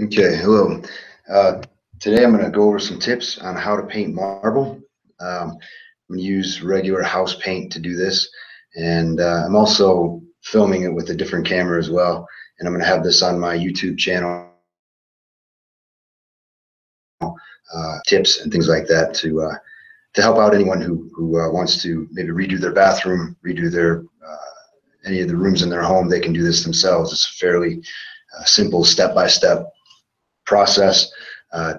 Okay, hello. Uh, Today I'm going to go over some tips on how to paint marble. I'm going to use regular house paint to do this, and I'm also filming it with a different camera as well. And I'm going to have this on my YouTube channel, tips and things like that to help out anyone who wants to maybe redo their bathroom, redo their any of the rooms in their home. They can do this themselves. It's a fairly simple step-by-step process.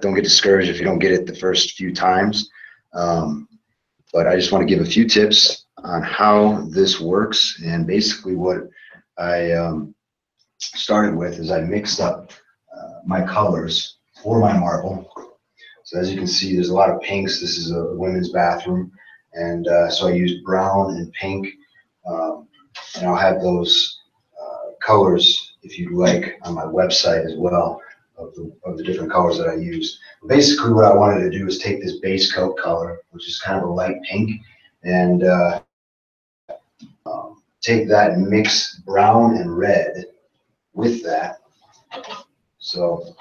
Don't get discouraged if you don't get it the first few times. But I just want to give a few tips on how this works. And basically what I started with is I mixed up my colors for my marble. So as you can see, there's a lot of pinks. This is a women's bathroom. And so I used brown and pink. And I'll have those colors, if you'd like, on my website as well, of the different colors that I used. Basically what I wanted to do is take this base coat color, which is kind of a light pink, and take that and mix brown and red with that. So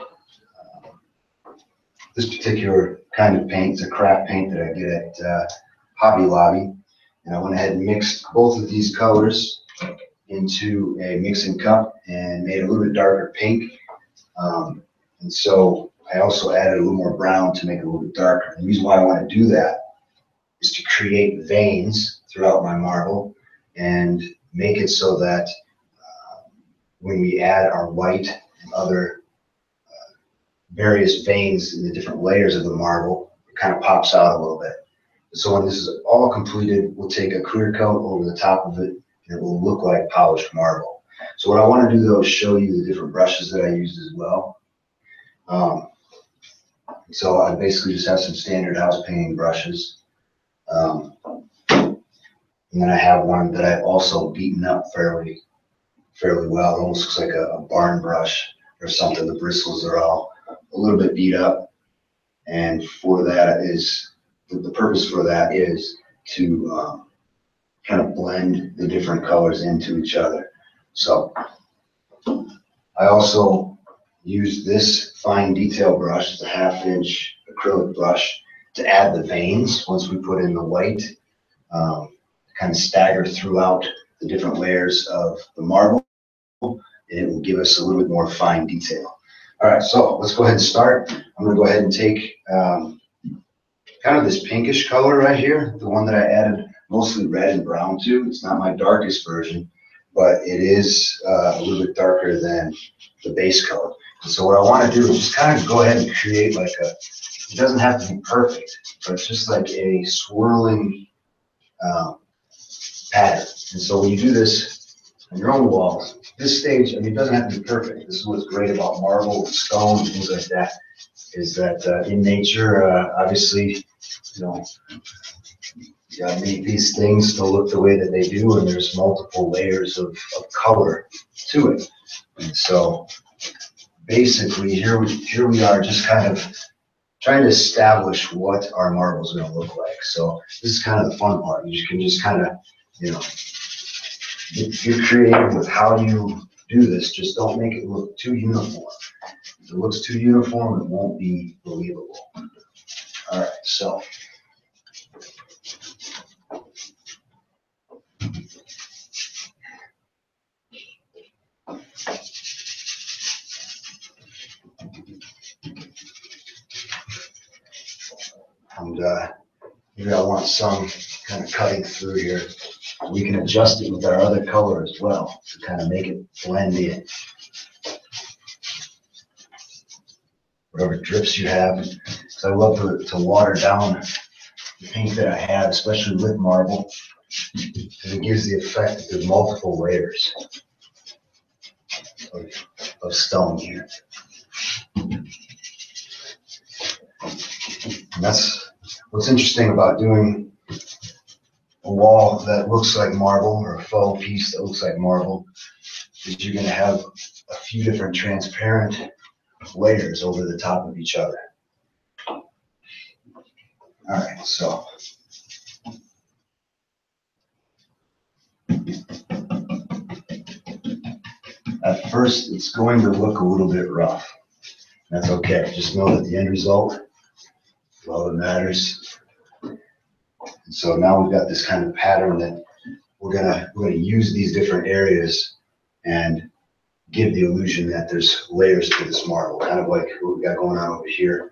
this particular kind of paint is a craft paint that I get at Hobby Lobby, and I went ahead and mixed both of these colors into a mixing cup and made a little bit darker pink. And so I also added a little more brown to make it a little bit darker. And the reason why I want to do that is to create veins throughout my marble and make it so that when we add our white and other various veins in the different layers of the marble, it kind of pops out a little bit. So when this is all completed, we'll take a clear coat over the top of it, and it will look like polished marble. So what I want to do though is show you the different brushes that I used as well. So I basically just have some standard house painting brushes. And then I have one that I've also beaten up fairly well. It almost looks like a barn brush or something. The bristles are all a little bit beat up. And for that is, the purpose for that is to kind of blend the different colors into each other. So I also use this fine detail brush, it's a 1/2-inch acrylic brush, to add the veins once we put in the white, kind of stagger throughout the different layers of the marble, and it will give us a little bit more fine detail. All right, so let's go ahead and start. I'm going to go ahead and take kind of this pinkish color right here, the one that I added mostly red and brown to. It's not my darkest version, but it is a little bit darker than the base color. And so what I want to do is just kind of go ahead and create like a, it doesn't have to be perfect, but it's just like a swirling pattern. And so when you do this on your own walls, this stage, I mean, it doesn't have to be perfect. This is what's great about marble and stone and things like that, is that in nature, obviously, you know, you gotta make these things to look the way that they do, and there's multiple layers of color to it. And so basically here we are just kind of trying to establish what our marble is going to look like. So this is kind of the fun part. You can just kind of, you know, get creative with how you do this. Just don't make it look too uniform. If it looks too uniform, it won't be believable. All right, so and maybe I want some kind of cutting through here. We can adjust it with our other color as well to kind of make it blend in. Whatever drips you have, because I love to water down the paint that I have, especially with marble, because it gives the effect that there's multiple layers of stone here. And that's what's interesting about doing a wall that looks like marble, or a faux piece that looks like marble, is you're going to have a few different transparent layers over the top of each other. All right, so at first it's going to look a little bit rough, That's okay. Just know that the end result is all that matters. And so now we've got this kind of pattern that we're gonna use these different areas and give the illusion that there's layers to this marble, kind of like what we got going on over here.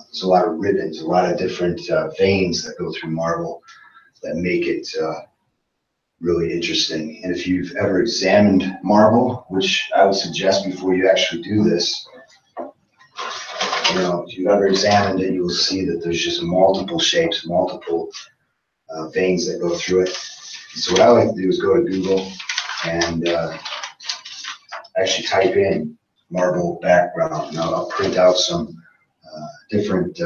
There's a lot of ribbons, a lot of different veins that go through marble that make it really interesting. And if you've ever examined marble, which I would suggest before you actually do this, you know, if you've ever examined it, you will see that there's just multiple shapes, multiple veins that go through it. So what I like to do is go to Google and actually type in marble background. Now I'll print out some different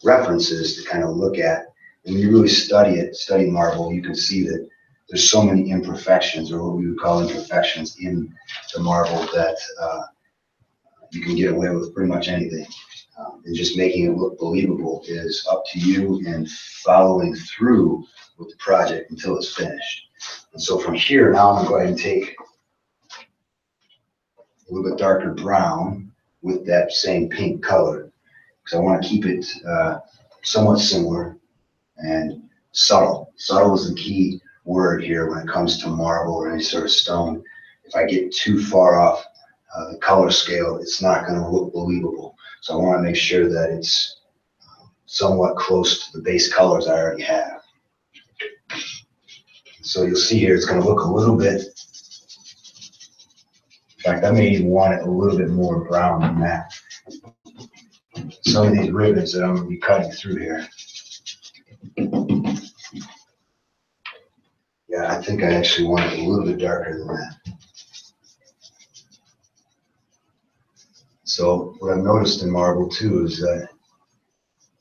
references to kind of look at. And when you really study marble, you can see that there's so many imperfections, or what we would call imperfections, in the marble that you can get away with pretty much anything. And just making it look believable is up to you and following through with the project until it's finished. And so from here, now I'm going to go ahead and take a little bit darker brown with that same pink color, because I want to keep it somewhat similar and subtle. Subtle is the key word here when it comes to marble or any sort of stone. If I get too far off the color scale, it's not going to look believable. So I want to make sure that it's somewhat close to the base colors I already have. So you'll see here it's going to look a little bit, in fact, I may even want it a little bit more brown than that. Some of these ribbons that I'm going to be cutting through here. Yeah, I think I actually want it a little bit darker than that. So what I've noticed in marble too is that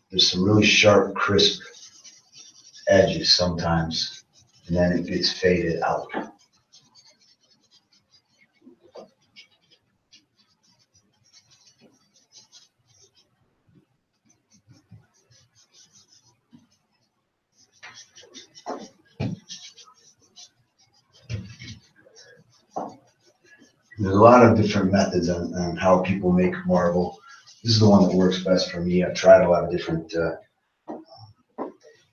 there's some really sharp, crisp edges sometimes, and then it gets faded out. There's a lot of different methods on how people make marble. This is the one that works best for me. I've tried a lot of different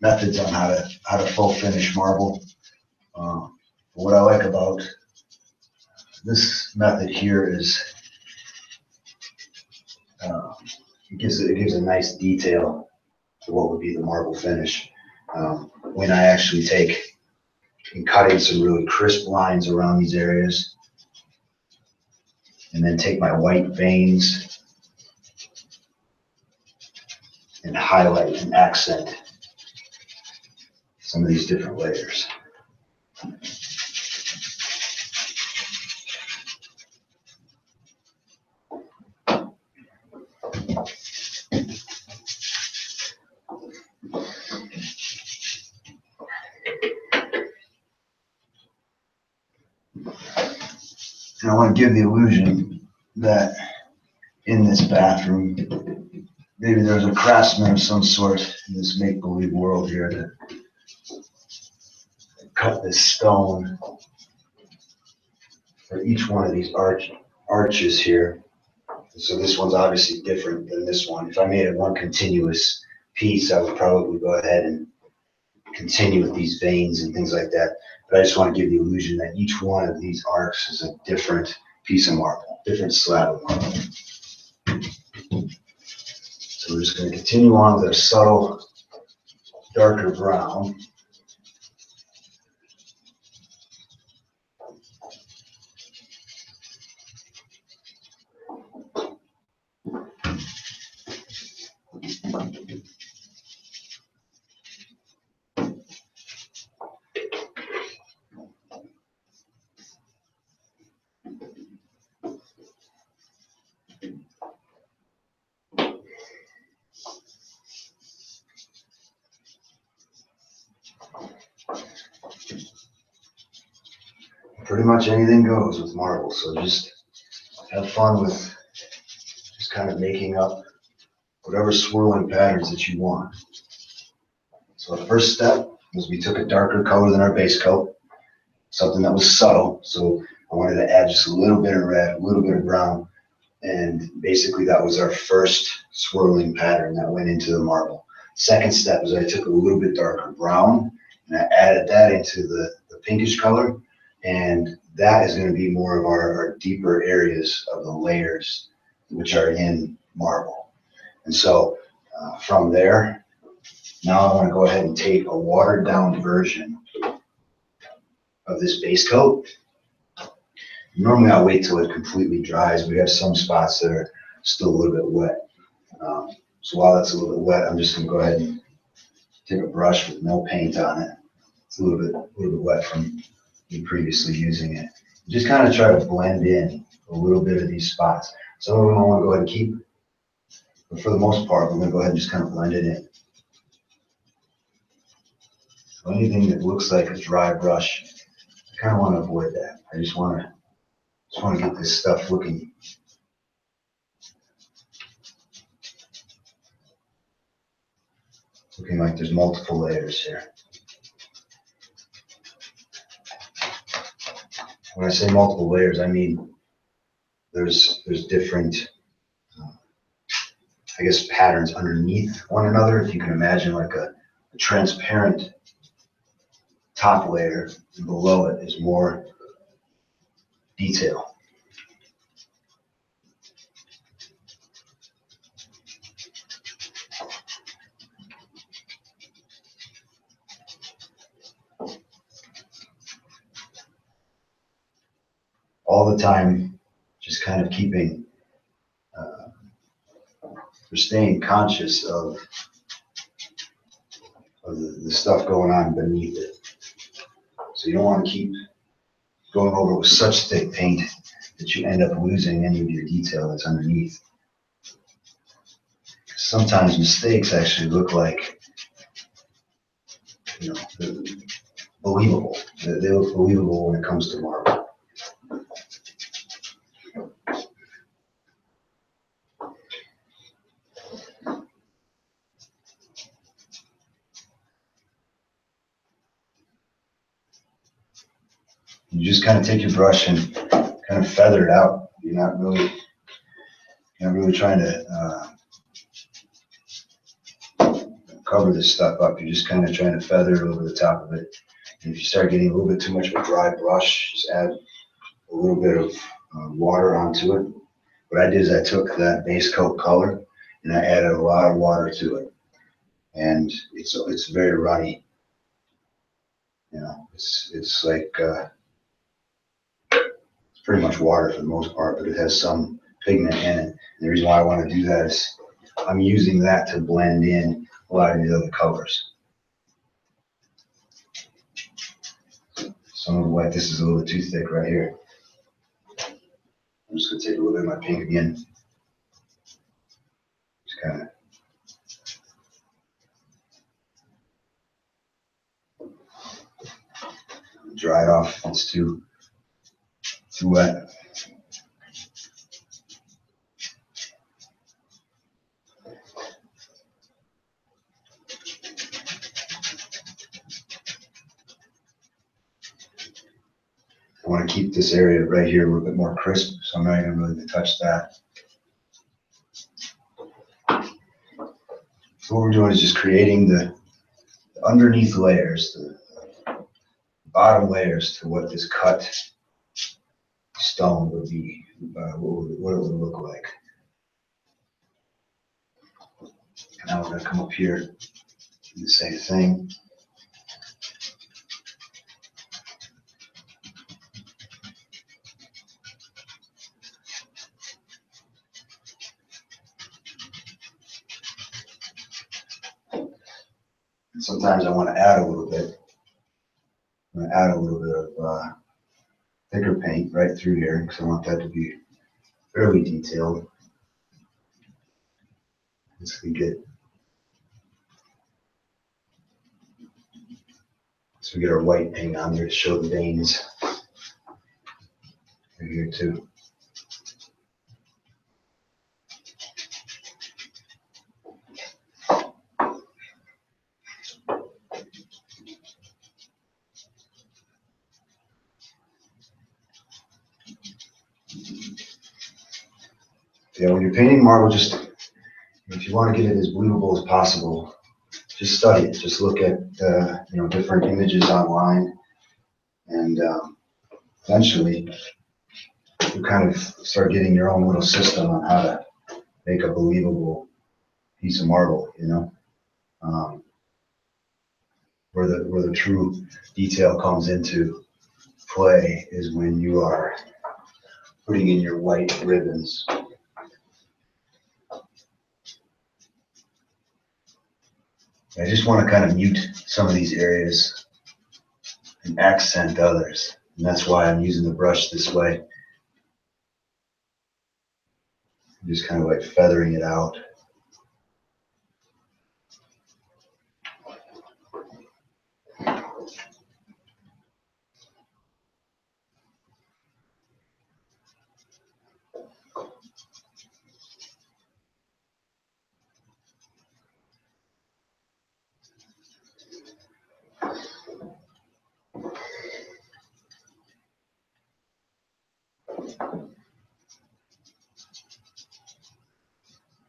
methods on how to faux finish marble. What I like about this method here is it gives a nice detail to what would be the marble finish. When I actually take and cut in some really crisp lines around these areas, and then take my white veins and highlight and accent some of these different layers. And I want to give the illusion that in this bathroom, maybe there's a craftsman of some sort in this make-believe world here that cut this stone for each one of these arches here. And so this one's obviously different than this one. If I made it one continuous piece, I would probably go ahead and continue with these veins and things like that. But I just want to give the illusion that each one of these arcs is a different piece of marble, different slab of marble. So we're just going to continue on with our subtle, darker brown. Pretty much anything goes with marble, so just have fun with just kind of making up whatever swirling patterns that you want. So the first step was we took a darker color than our base coat, something that was subtle. So I wanted to add just a little bit of red, a little bit of brown, And basically that was our first swirling pattern that went into the marble. Second step is I took a little bit darker brown and I added that into the pinkish color. And that is going to be more of our deeper areas of the layers, which are in marble. And so from there, now I want to go ahead and take a watered down version of this base coat. Normally I'll wait till it completely dries. We have some spots that are still a little bit wet. So while that's a little bit wet, I'm just going to go ahead and take a brush with no paint on it. It's a little bit wet from me previously using it. Just kind of try to blend in a little bit of these spots. Some of them I want to go ahead and keep, but for the most part, we're going to go ahead and just kind of blend it in. So anything that looks like a dry brush, I kind of want to avoid that. I just want to get this stuff looking like there's multiple layers here. When I say multiple layers, I mean there's different, I guess, patterns underneath one another. If you can imagine like a transparent top layer, and below it is more detail. All the time, just kind of keeping, or staying conscious of the stuff going on beneath it. So you don't want to keep going over with such thick paint that you end up losing any of your detail that's underneath. Sometimes mistakes actually look like, you know, believable. They look believable when it comes to marble. You just kind of take your brush and kind of feather it out. You're not really trying to cover this stuff up. You're just kind of trying to feather it over the top of it. And if you start getting a little bit too much of a dry brush, just add a little bit of water onto it. What I did is I took that base coat color and I added a lot of water to it. And it's very runny. You know, it's like it's pretty much water for the most part, but it has some pigment in it. And the reason why I want to do that is I'm using that to blend in a lot of these other colors. Some of the white, this is a little too thick right here. I'm just going to take a little bit of my pink again. Just kind of dry it off if it's too wet. I want to keep this area right here a little bit more crisp, so I'm not even really touch that. So what we're doing is just creating the underneath layers, the bottom layers to what this cut stone would be, what it would look like. Now we're going to come up here, do the same thing. And sometimes I want to add a little bit. I'm going to add a little bit of thicker paint right through here because I want that to be fairly detailed. This can get, so we get our white paint on there to show the veins right here too. Yeah, when you're painting marble, just if you want to get it as believable as possible, just study it. Just look at different images online, and eventually you kind of start getting your own little system on how to make a believable piece of marble. Where the true detail comes into play is when you are putting in your white ribbons. I just want to kind of mute some of these areas and accent others. And that's why I'm using the brush this way. I'm just kind of like feathering it out.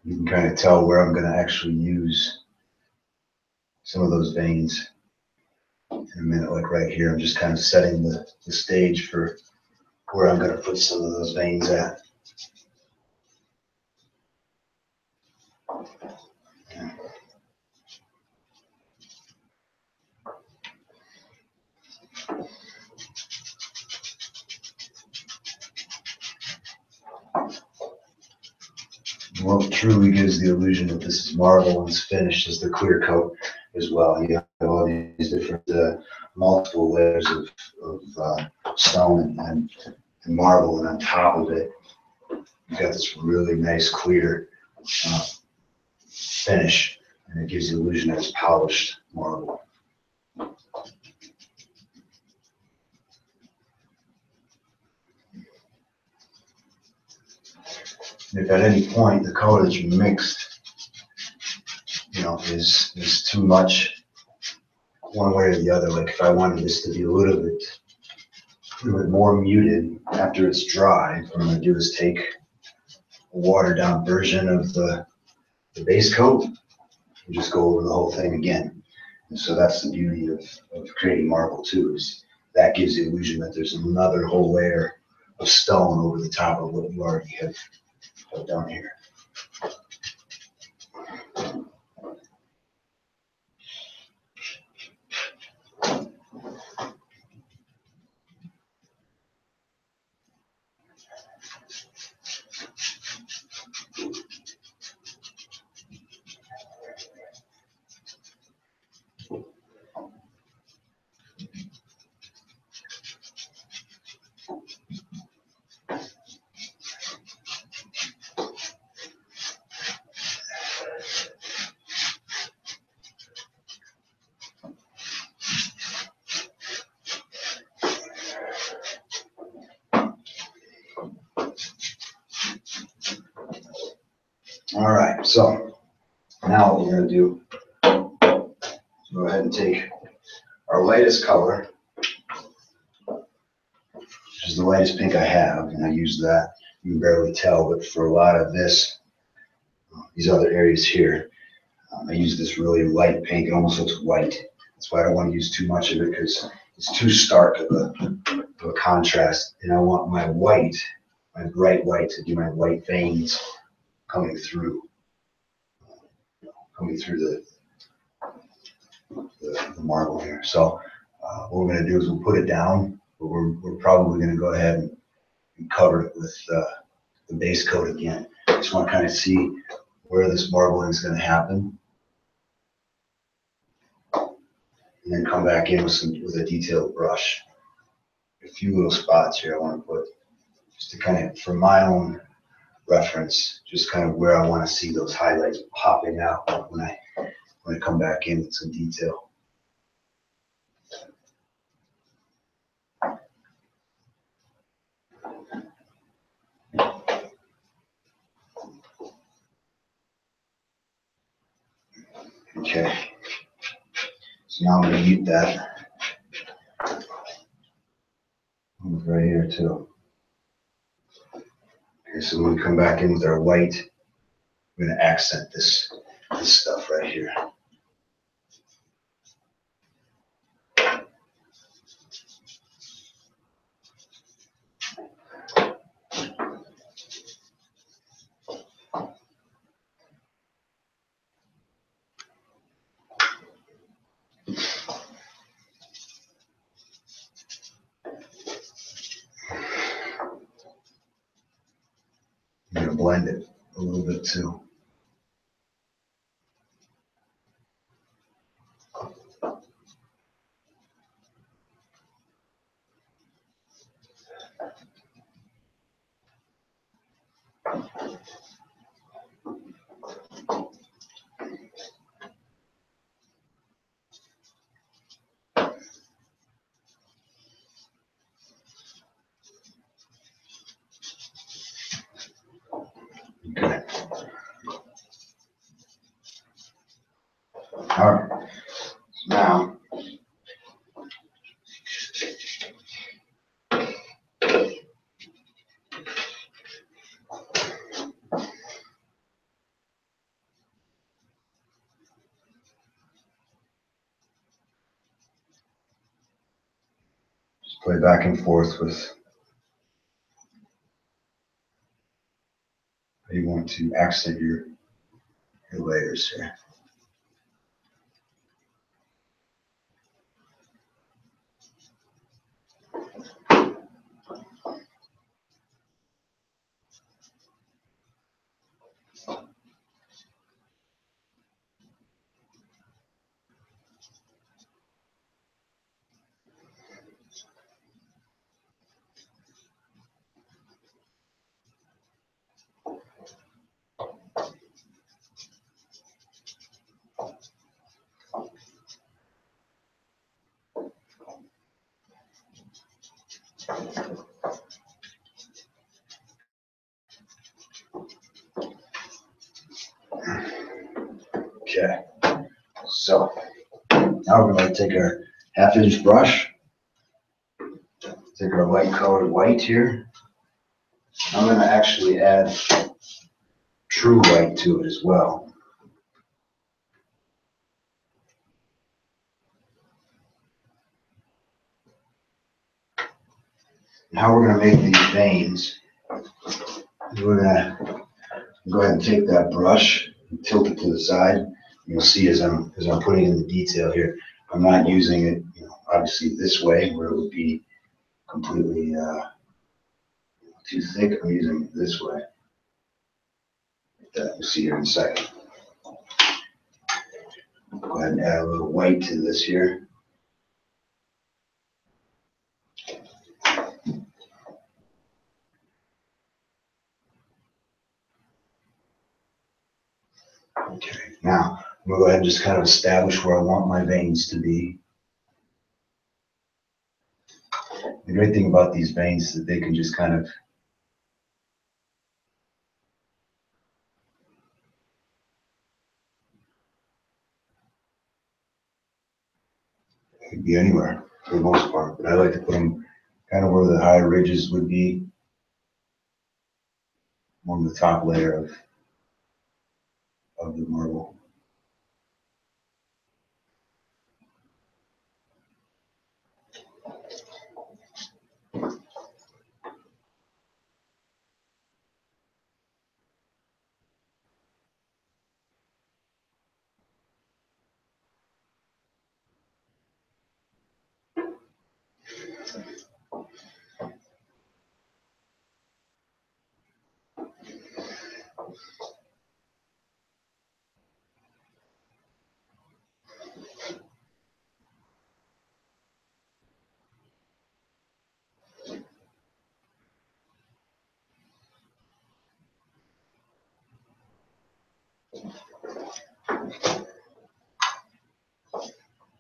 You can kind of tell where I'm going to actually use some of those veins in a minute, like right here. I'm just kind of setting the stage for where I'm going to put some of those veins at. What truly gives the illusion that this is marble and it's finished is the clear coat as well. You have all these different multiple layers of stone and marble, and on top of it, you've got this really nice clear finish, and it gives the illusion that it's polished marble. And if at any point the color that you mixed, is too much one way or the other, like if I wanted this to be a little bit more muted after it's dry, what I'm going to do is take a watered down version of the base coat and just go over the whole thing again. And so that's the beauty of creating marble too, is that gives the illusion that there's another whole layer of stone over the top of what you already have done here. All right, so now what we're going to do is go ahead and take our lightest color, which is the lightest pink I have, and I use that. You can barely tell, but for a lot of this, these other areas here, I use this really light pink. It almost looks white. That's why I don't want to use too much of it, because it's too stark of a contrast. And I want my white, my bright white, to be my white veins coming through the marble here. So what we're going to do is we'll put it down, but we're probably going to go ahead and cover it with the base coat again. I just want to kind of see where this marbling is going to happen, and then come back in with a detailed brush. A few little spots here I want to put, just to kind of, for my own reference, just kind of where I want to see those highlights popping out when I come back in with some detail. Okay, so now I'm going to mute that. Right here too. Okay, so when we come back in with our white, we're going to accent this stuff right here. I'm going to blend it a little bit too. Okay. All right. So now, just play back and forth with how you want to accent your layers here. Okay. So now we're going to take our 1/2" brush, take our light colored white here. I'm going to actually add true white to it as well. And how we're going to make these veins, we're going to go ahead and take that brush and tilt it to the side. You'll see as I'm putting in the detail here, I'm not using it, obviously this way where it would be completely too thick. I'm using it this way. That you'll see here in a second. Go ahead and add a little white to this here. Okay, now I'm going to go ahead and just kind of establish where I want my veins to be. The great thing about these veins is that they can just kind of be anywhere for the most part, but I like to put them kind of where the high ridges would be on the top layer of the marble.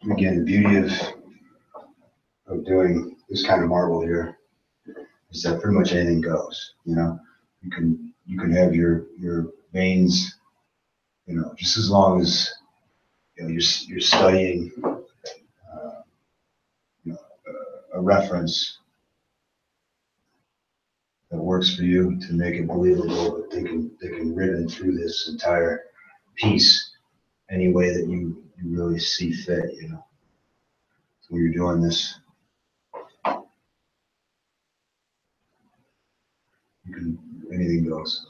Again, the beauty of doing this kind of marble here is that pretty much anything goes. You can have your veins, just as long as you're studying a reference that works for you to make it believable, but they can ribbon through this entire piece any way that you really see fit, you know. So when you're doing this, you can, anything goes.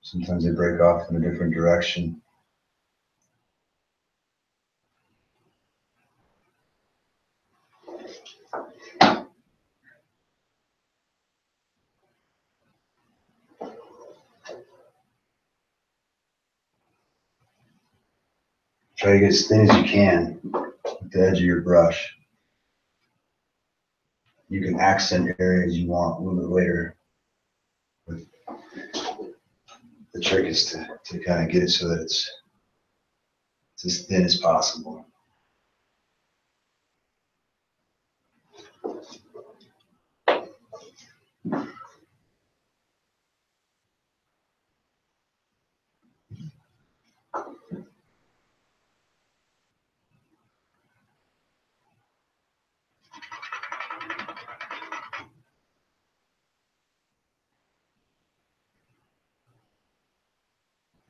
Sometimes they break off in a different direction. Try to get as thin as you can with the edge of your brush. You can accent areas you want a little bit later. With the trick is to kind of get it so that it's as thin as possible.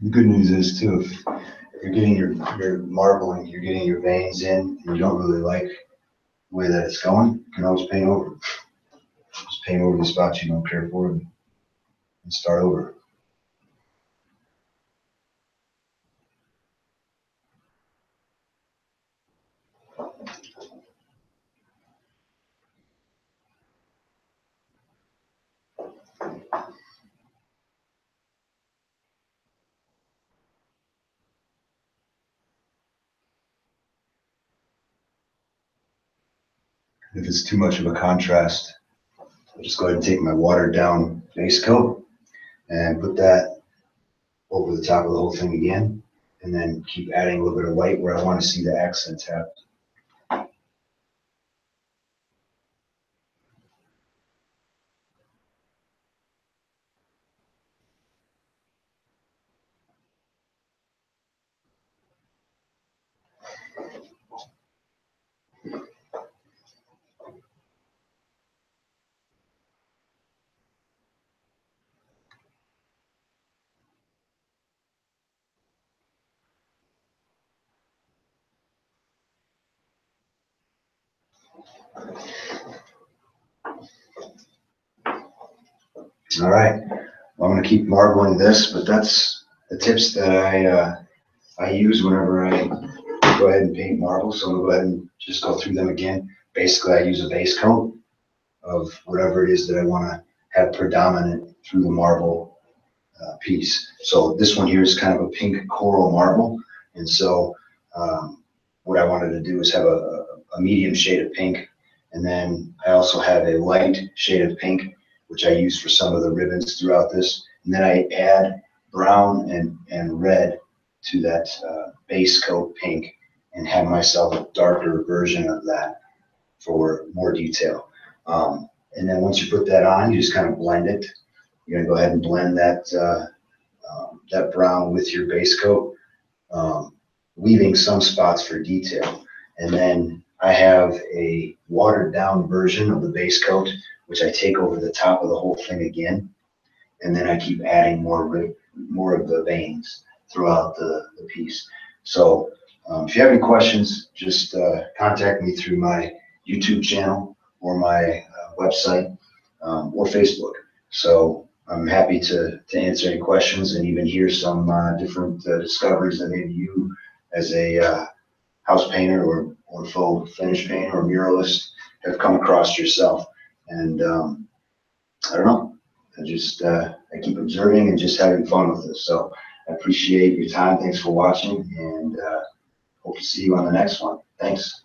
The good news is too, if you're getting your marbling, you're getting your veins in, and you don't really like the way that it's going, you can always paint over. Just paint over the spots you don't care for and start over. If it's too much of a contrast, I'll just go ahead and take my watered down base coat and put that over the top of the whole thing again, and then keep adding a little bit of white where I want to see the accents happen. All right, well, I'm going to keep marbling this, but that's the tips that I use whenever I go ahead and paint marble. So I'm going to go ahead and just go through them again. Basically, I use a base coat of whatever it is that I want to have predominant through the marble piece. So this one here is kind of a pink coral marble. And so what I wanted to do is have a medium shade of pink. And then I also have a light shade of pink, which I use for some of the ribbons throughout this. And then I add brown and red to that base coat pink and have myself a darker version of that for more detail. And then once you put that on, you just kind of blend it. You're gonna go ahead and blend that that brown with your base coat, leaving some spots for detail. And then I have a watered down version of the base coat, which I take over the top of the whole thing again, and then I keep adding more of the veins throughout the piece. So if you have any questions, just contact me through my YouTube channel or my website or Facebook. So I'm happy to answer any questions and even hear some different discoveries that maybe you as a house painter or faux finish painter or muralist have come across yourself. And I don't know, I keep observing and just having fun with this. So I appreciate your time. Thanks for watching, and hope to see you on the next one. Thanks.